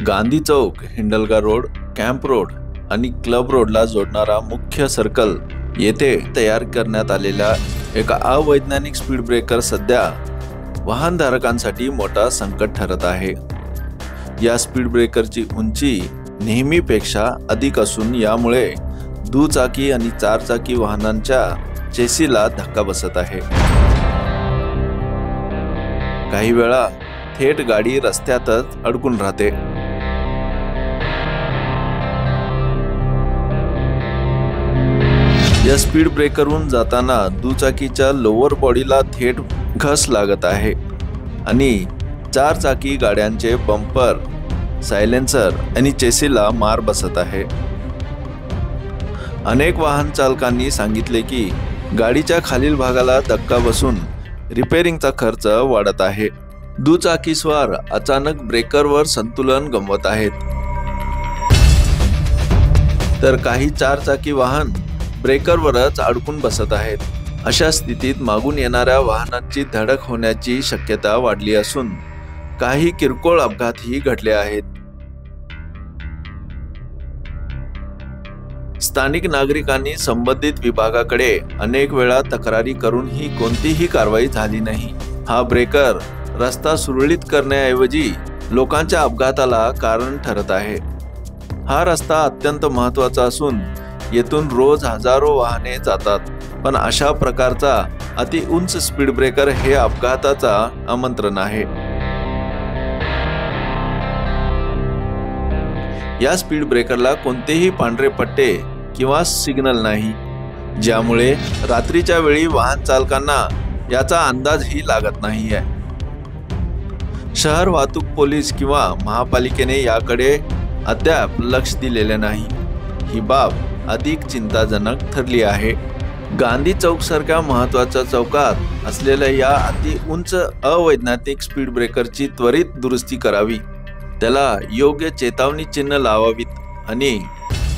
गांधी चौक, Hindalga road, camp road आणि club रोडला जोडणारा मुख्य सर्कल येथे तयार करण्यात आलेला एका अवैज्ञानिक स्पीड ब्रेकर सध्या वाहनधारकांसाठी मोठा संकट ठरत आहे। या स्पीड ब्रेकरची उंची नेहमीपेक्षा अधिक असून यामुळे दुचाकी आणि चारचाकी वाहनांच्या चेसीला धक्का बसत आहे। काही वेळा थेट गाडी रस्त्यातच अडकून राहते। या स्पीड ब्रेकरवरून जाताना दुचाकीच्या लोअर बॉडीला थेट घस लागत आहे आणि चारचाकी गाड्यांचे बंपर, सायलेन्सर आणि चेसीला मार बसत आहे। अनेक वाहन चालकांनी सांगितले की गाडीच्या खालील भागाला धक्का बसून रिपेअरिंगचा खर्च वाढत आहे। दुचाकीस्वार अचानक ब्रेकरवर संतुलन गमावत आहेत, तर काही चारचाकी वाहन ब्रेकरवरच अडकून बसत आहेत। अशा स्थितीत मागून येणाऱ्या वाहनांची धडक होण्याची शक्यता वाढली असून काही किरकोळ अपघातही घडले आहेत। स्थानिक नागरिकांनी संबंधित विभागाकडे अनेक वेळा तक्रारी करूनही कोणतीही कारवाई झाली नाही। हा ब्रेकर रस्ता सुरळीत करण्याऐवजी लोकांच्या अपघाताला कारण ठरत आहे। हा रस्ता अत्यंत महत्त्वाचा असून येथून रोज हजारो वाहने जातात, पण अशा प्रकारचा अति उंच स्पीड ब्रेकर हे अपघाताचा आमंत्रण आहे। या स्पीड ब्रेकरला कोणतेही पांढरे पट्टे किंवा सिग्नल नाही, ज्यामुळे रात्रीच्या वेळी वाहन चालकांना याचा अंदाजही लागत नाहीये। शहर वाहतूक पोलीस किंवा महापालिकेने याकडे अद्याप लक्ष दिलेले नाही। ही बाब अधिक चिंताजनक ठरली आहे। गांधी चौक सारख्या महत्त्वाच्या चौकात असलेल्या या अति उंच अवैज्ञानिक स्पीड ब्रेकरची त्वरित दुरुस्ती करावी, त्याला योग्य चेतावणी चिन्ह लावावीत आणि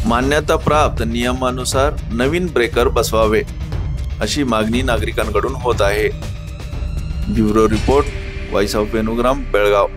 मान्यता प्राप्त नियमानुसार नवीन ब्रेकर बसवावे, अशी मागणी नागरिकांकडून होत आहे। Bureau report, voice of Venugram, Belgaum.